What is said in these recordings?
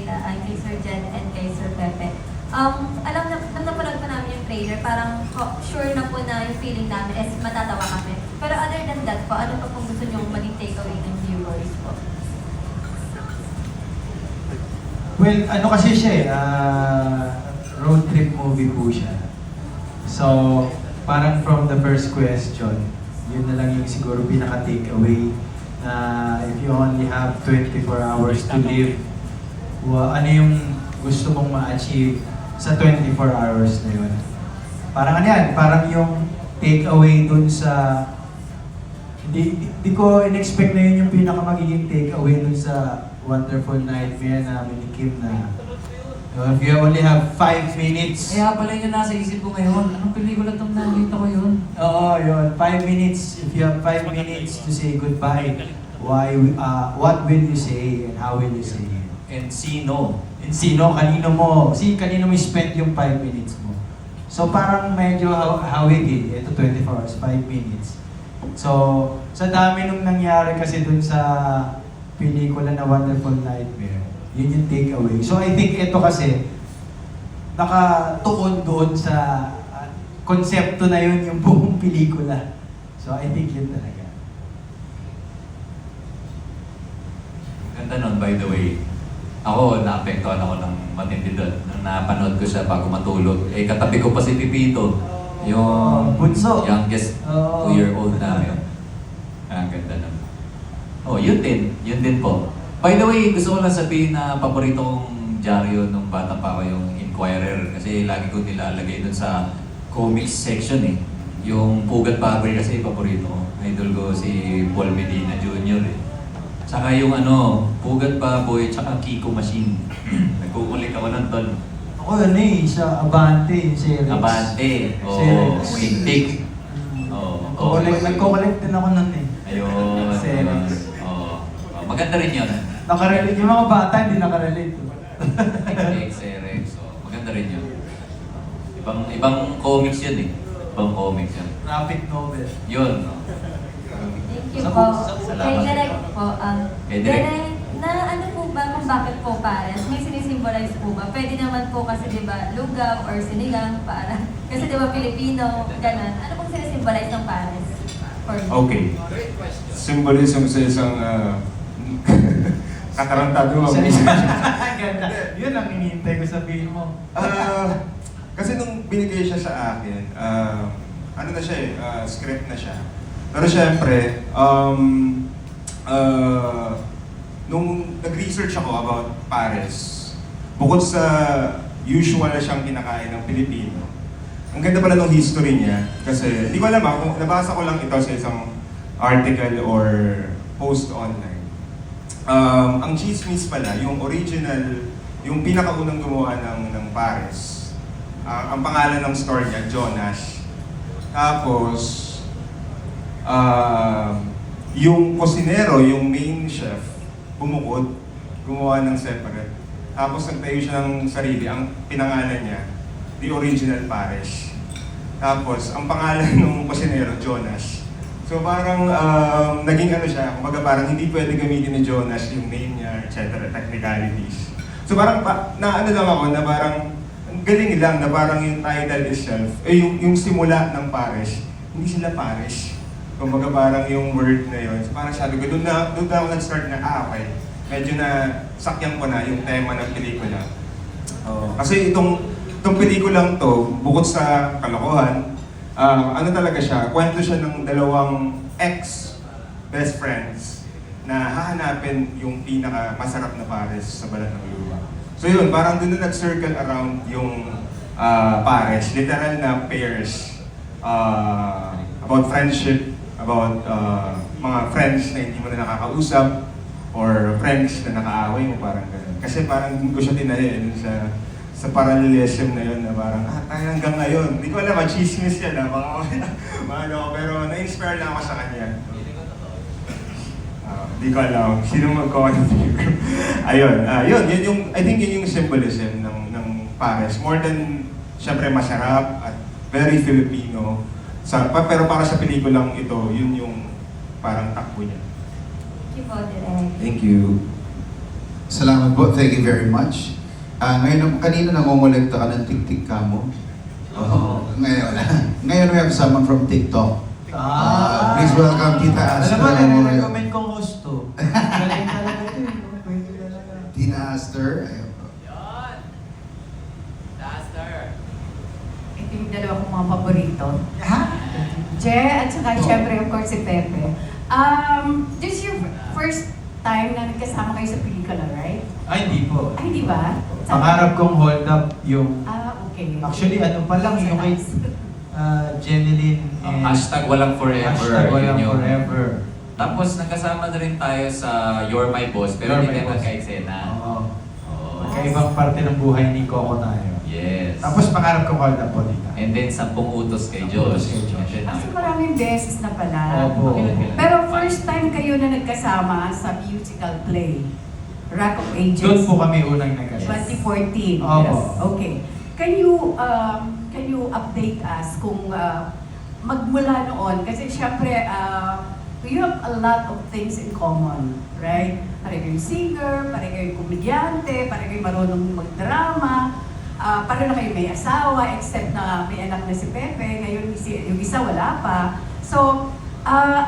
kay Sir Jen and kay Sir Pepe. Alam na, nung napanood po namin yung trailer, parang sure na po na yung feeling namin is matatawa kami. Pero other than that po, ano pa pong gusto nyo maging takeaway ng viewers po? Well, ano kasi siya eh, road trip movie po siya. So, parang from the first question, yun na lang yung siguro pinaka-takeaway na if you only have 24 hours to live, ano yung gusto mong ma-achieve sa 24 hours na yun. Parang ano yan, parang yung takeaway dun sa... Di ko in-expect na yun yung pinaka-magiging takeaway dun sa Wonderful Nightmare namin ni Kim na if you only have 5 minutes. Kaya pala yun nasa isip ko ngayon. Anong pelikula itong nakita ko yun? Oo, yun. 5 minutes. If you have 5 minutes to say goodbye, what will you say and how will you say it? And sino? And sino, kanino mo, kanino mo spend yung 5 minutes mo. So parang medyo hawig eh. Ito 24 hours, 5 minutes. So, sa dami nung nangyari kasi dun sa pelikula na Wonderful Nightmare, yun yung takeaway. So I think ito kasi, nakatuon doon sa konsepto na yun yung buong pelikula. So I think yun talaga. Ganda nun, by the way. Ako, naapektuhan ako ng matindi doon. Nung napanood ko siya bago matulog. Eh, katabi ko pa si Pipito. Yung bunso. youngest 2-year-old namin. Ang ganda nun. Oh, yun din. Yun din po. By the way, gusto ko lang sabihin na paborito kong dyaryo nung bata pa ako yung Inquirer. Kasi lagi ko nilalagay dun sa comics section eh. Yung Pugat Baboy kasi paborito ko. Idol ko si Paul Medina Jr. eh. Saka yung Pugat Baboy, tsaka Kiko Machine. Nagkukulik ako ng ton. Ako yun eh, sa Abante, yung series. Abante, Series. Tik-Tik. Nagko-collect din ako nun eh. Ayun. Series. Maganda rin yun. Nakarelate. Yung mga bata hindi nakarelate. Tik-Tik, Series. Maganda rin yun. Ibang comics yun eh. Ibang comics yun. Graphic novel. Yun. Thank you po. Kay Direk po, Kay Direk. Direk, na ano po ba kung bakit po pares? May sinisimbolize po ba? Pwede naman po kasi di ba lugaw or sinigang para. Kasi di ba Pilipino, ganun. Ano pong sinisimbolize ng pares? For you? Okay. Symbolism sa isang katarantado mo. Ganda. Yun ang hinihintay ko sabihin mo. Kasi nung binigay siya sa akin, ano na siya eh, script na siya. Pero syempre, nung nag-research ako about Pares, bukod sa usual na siyang kinakain ng Pilipino, ang ganda pala ng history niya. Kasi, di ko alam kung nabasa ko lang ito sa isang article or post online. Ang chismis pala, yung original, yung pinakaunang gumawa ng Pares, ang pangalan ng store niya, Jonas. Tapos, yung kusinero, yung main chef, bumukod, gumawa ng separate. Tapos nagtayo siya ng sarili, ang pinangalan niya, The Original Pares. Tapos, ang pangalan ng kusinero, Jonas. So parang naging siya, kumbaga parang hindi pwede gamitin ni Jonas yung name niya, etc. Technicalities. So parang lang ako na parang galing lang na parang yung title itself, yung simula ng Pares, hindi sila Pares. Kumbaga parang yung word na yun. So parang sabi ko, doon na ako nag-start na, okay. Medyo na sakyan ko na yung tema ng pelikula. Kasi itong pelikulang to, bukod sa kalokohan, talaga siya, kwento siya ng dalawang ex-best friends na hahanapin yung pinaka-masarap na pares sa balat ng lupa. So yun, parang doon na nag-circle around yung pares, literal na pairs, about friendship, about mga friends na hindi mo na nakakausap, or friends na nakaaway mo, parang gano'n. Kasi parang hindi ko siya tinahin sa parallelism na yun na parang, tayo hanggang ngayon. Hindi ko alam, chismis yan pero na-inspire lang ako sa kanya. Hindi ko alam, sino mag-comment? Ayun, I think yun yung symbolism ng Pares. More than, syempre, masarap at very Filipino. Pero para sa pelikulang ito, yun yung parang takbo niya. Thank you po, Direk. Thank you. Salamat po. Thank you very much. Ngayon, kanina nangongolekta ka ng tik-tik ka mo. Oo. Ngayon we have someone from TikTok. Please welcome Tita Aster. Alam mo, nare-recommend kong host to. Galing talaga ito eh. Pwede talaga. Tita Aster. Ayun po. Ito yung dalawa kong mga paborito. Ha? Je at saka syempre of course si Pepe. This is your first time na nagkasama kayo sa pelikula, right? Ay, hindi po. Ay, di ba? Pangarap kong hold up yung... Okay. Actually, ano pa lang yung kay Jeneline and... Hashtag walang forever. Hashtag walang yun yung- forever. Tapos nagkasama na rin tayo sa You're My Boss, You're pero hindi My tayo Boss. magka-eksena. Oo. Oo. Magkaibang parte ng buhay ni Coco tayo. Yes. Tapos pangarap kong hold up po dito. And then 10 utos kay 10 Josh. utos kay Josh. And then, Kasi maraming beses na pala. Opo. Pero first time kayo na nagkasama sa musical play, Rock of Ages. Doon po kami unang nagkasama. 2014. Opo. Yes. Okay. Can you update us kung magmula noon? Kasi syempre, you have a lot of things in common, right? Pare kayong singer, pare kayong komedyante, pare kayong marunong magdrama, pare na kayo may asawa, except na may anak na si Pepe, ngayon yung isa wala pa. So,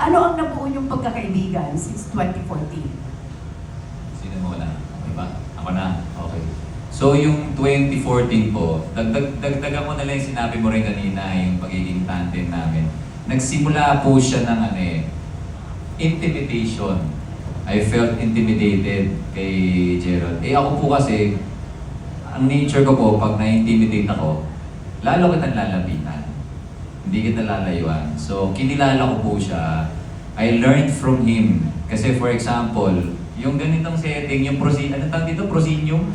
ano ang nabuo yung pagkakaibigan since 2014? Sino mo na? Diba? Ako na? Okay. So yung 2014 po, dagdagan mo na lang yung sinabi mo rin kanina, yung pagiging tandem namin. Nagsimula po siya ng intimidation. I felt intimidated kay Gerald. Ako po kasi, ang nature ko po, pag na-intimidate ako, lalo kitang lalapitan. Hindi kita lalayuan. So, kinilala ko po siya. I learned from him. Kasi for example, yung ganitong setting, yung ano tawag dito? Proscenium?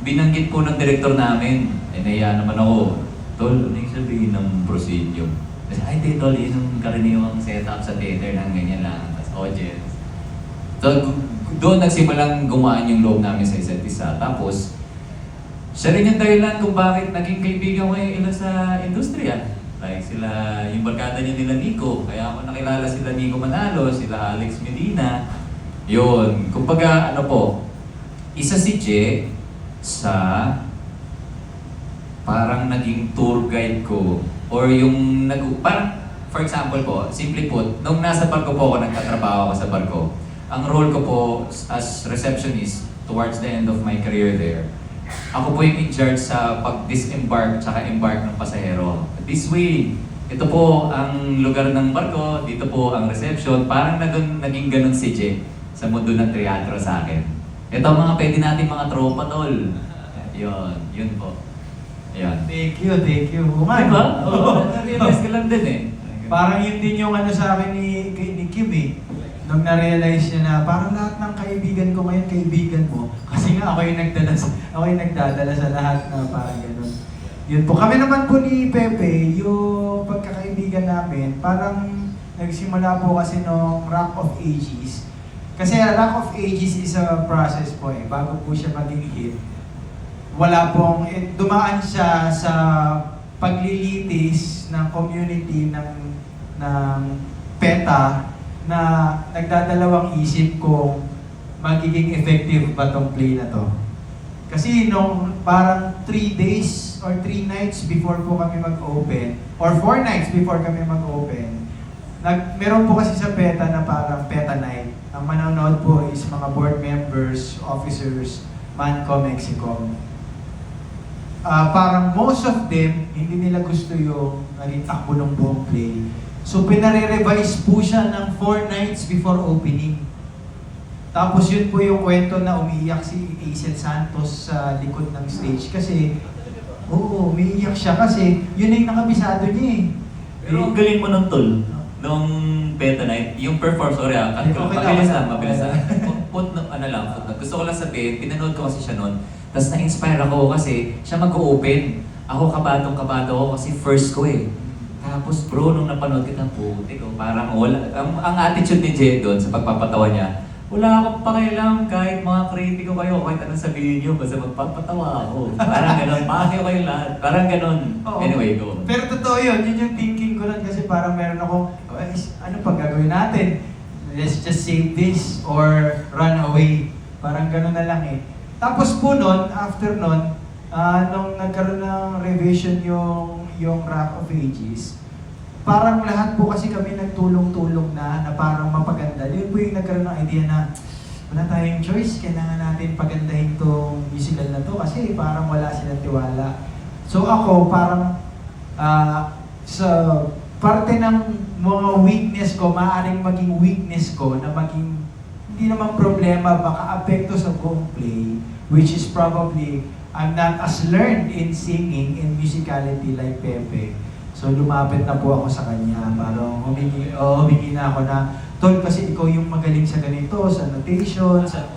Binanggit po ng director namin. Nahiya naman ako. Tol, ano yung sabihin ng proscenium? Kasi, ay, di, tol, yun yung karaniwang setup sa theater ng ganyan lang. Tapos audience. So, doon nagsimulang gumaan yung loob namin sa isa't isa. Tapos, siya rin yung dahilan kung bakit naging kaibigan ko yung ilan sa industriya. Like sila, yung barkada niya nila Nico. Kaya ako nakilala sila Nico Manalo, sila Alex Medina. Yun. Kumbaga, ano po, isa si Je sa parang naging tour guide ko. Or yung, parang, for example po, simply put, nung nasa barko po ako, nagtatrabaho ako sa barko, ang role ko po as receptionist towards the end of my career there, ako po yung in charge sa pag-disembark tsaka embark ng pasahero. This way, ito po ang lugar ng barko, dito po ang reception. Parang naging ganun si Je sa mundo ng teatro sa akin. Ito ang mga pwede natin mga tropa, tol. Yun po. Ayan. Thank you. Umay Diba? ba? Oo, na-realize ko lang din eh. Parang yun din yung ano sa akin ni Kim eh. Nung na-realize niya na parang lahat ng kaibigan ko ngayon, kaibigan mo. Kasi nga ako yung nagdadala sa lahat na parang gano'n. Yun po. Kami naman po ni Pepe, yung pagkakaibigan namin, parang nagsimula po kasi nung Rock of Ages. Kasi Rock of Ages is a process po eh. Bago po siya maging hit, wala pong, dumaan siya sa paglilitis ng community ng PETA na nagdadalawang isip kung magiging effective ba tong play na to. Kasi nung parang 3 days or 3 nights before po kami mag-open, or 4 nights before kami mag-open, meron po kasi sa PETA na parang PETA night. Ang manonood po is mga board members, officers, Mancom, Mexicom. Parang most of them, hindi nila gusto yung naging takbo ng buong play. So, pinare-revise po siya ng 4 nights before opening. Tapos yun po yung kwento na umiiyak si Aisel Santos sa likod ng stage. Kasi, umiiyak siya kasi yun yung nakabisado niya eh. Pero ang galing mo ng tol, nung Beta Night, yung performance, mabilis lang. Gusto ko lang sabihin, pinanood ko kasi siya noon, tapos na-inspire ako kasi siya mag-open. Ako kabadong-kabado ako kasi first ko eh. Tapos bro, nung napanood kita, puti ko, parang wala. Ang attitude ni Jay doon sa pagpapatawa niya, wala akong pakialam kahit mga kritiko kayo, kahit anong sabihin niyo, basta magpapatawa ako. Parang gano'n, mahal kayo lahat. Parang gano'n. Oo. Anyway, go. Pero totoo yun yung thinking ko nun kasi parang meron akong, ano pa gagawin natin? Let's just save this or run away. Parang gano'n na lang eh. Tapos po nun, after nun, nung nagkaroon ng revision yung Rock of Ages, parang lahat po kasi kami nagtulong-tulong na parang mapaganda. Yun po yung nagkaroon ng idea na wala tayong choice, kailangan natin pagandahin tong musical na to kasi parang wala silang tiwala. So ako parang sa parte ng mga weakness ko, maaaring maging weakness ko na maging hindi naman problema, baka apekto sa buong play, which is probably I'm not as learned in singing and musicality like Pepe. So lumapit na po ako sa kanya, parang humingi na ako na, Tol, kasi ikaw yung magaling sa ganito, sa notation, sa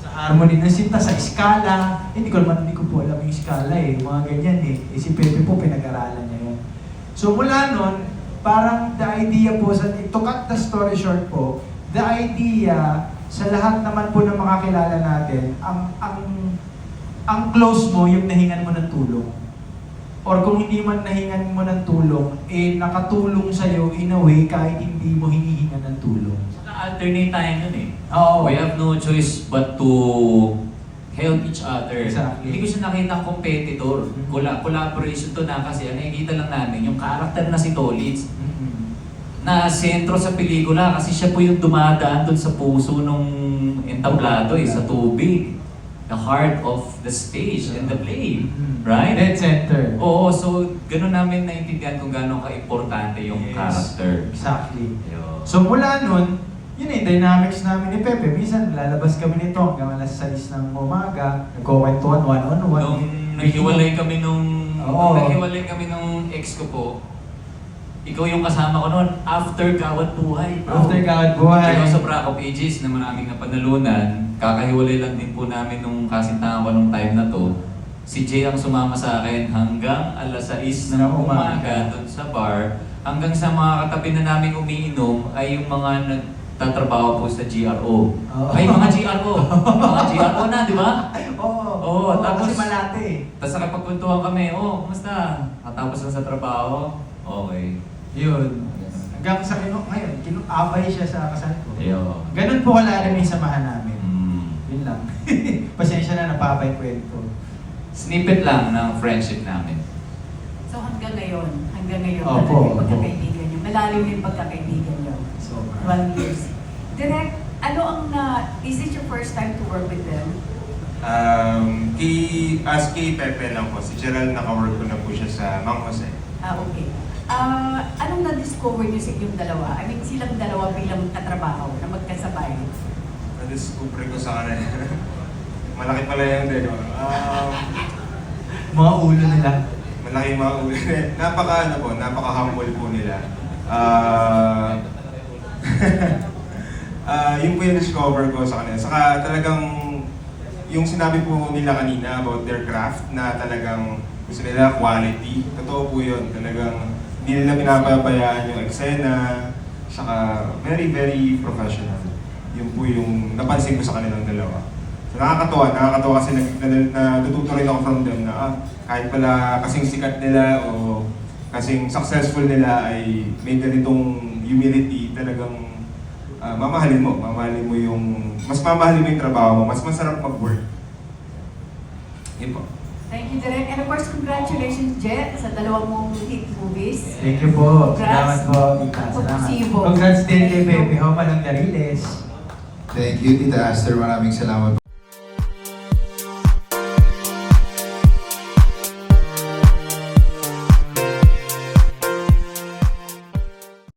harmony ng sinta, sa skala. Hindi ko po alam yung skala eh, mga ganyan eh. Si Pepe po, pinag-aralan niya yun. So mula nun, parang the idea po, to cut the story short po, the idea sa lahat naman po ng makakilala natin, ang close mo, yung nahingan mo ng tulong. Or kung hindi man nahingan mo ng tulong, eh nakatulong sa'yo in a way kahit hindi mo hinihingan ng tulong. Saka alternate tayo nun eh. Oo. We have no choice but to help each other. Exactly. Hindi ko siya nakita ang competitor. Collaboration to na kasi nakikita lang namin yung character na si Tolitz na sentro sa pelikula kasi siya po yung dumadaan dun sa puso nung entablado eh, sa tubig. The heart of the stage and the play. Right? Dead center. Oo, so ganun namin naintindihan kung gano'ng ka-importante yung Yes. character. Exactly. Ayun. So mula nun, yun yung dynamics namin ni Pepe. Minsan lalabas kami nito hanggang alas 6 ng umaga, nagkukwentuhan one-on-one. Nung naghiwalay kami nung ex ko po, ikaw yung kasama ko noon after Gawad Buhay. After Gawad Buhay. Because of Rock of Ages na maraming napanalunan, kakahiwalay lang din po namin nung kasintahan ko nung time na to. Si Jay ang sumama sa akin hanggang alas 6 ng umaga doon sa bar. Hanggang sa mga katabi na namin umiinom ay yung mga nagtatrabaho po sa GRO. Ay, mga GRO! Mga GRO na, di ba? Oo, tapos kasi malate eh. Tapos nakipagkwentuhan kami, kumusta? Katapos lang sa trabaho? Okay. Yun. Hanggang sa ngayon, kinukabay siya sa kasal ko. Ayun. Ganun po kalalim yung samahan namin. Mm. Yun lang. Pasensya na, napapay kwento. Snippet lang ng friendship namin. So hanggang ngayon, Opo, yung pagkakaibigan niyo. Malalim yung pagkakaibigan niyo. So, 12 years. Direct, ano ang is it your first time to work with them? As kay Pepe lang po, si Gerald naka-work ko na po siya sa Mang Jose. Okay. Anong na-discover niyo sa inyong dalawa? I mean, silang dalawa bilang katrabaho na magkasabay. Na-discover ko sa kanila. Malaki pala yung deno. mga ulo nila. Malaki yung mga ulo. Napaka-humble po nila. Yung po yung discover ko sa kanila. Saka talagang yung sinabi po nila kanina about their craft na talagang gusto nila quality. Totoo po yun. Talagang hindi nila pinapabayaan yung eksena. Saka very, very professional. Yun po yung napansin ko sa kanilang dalawa. So nakakatawa kasi natututo rin ako from them na kahit pala kasing sikat nila o kasing successful nila ay may ganitong humility, talagang mamahalin mo yung, mas mamahalin mo yung trabaho mo, mas masarap mag-work. Yun po. Thank you, Direk. And of course, congratulations, Jet, sa dalawang mong hit movies. Thank you po. Congrats. Salamat po, Tita. Hope to Salamat. see you both. Congrats din kay Thank you. Pepe Ho, Manong Dariles. Thank you, Tita Aster. Maraming salamat.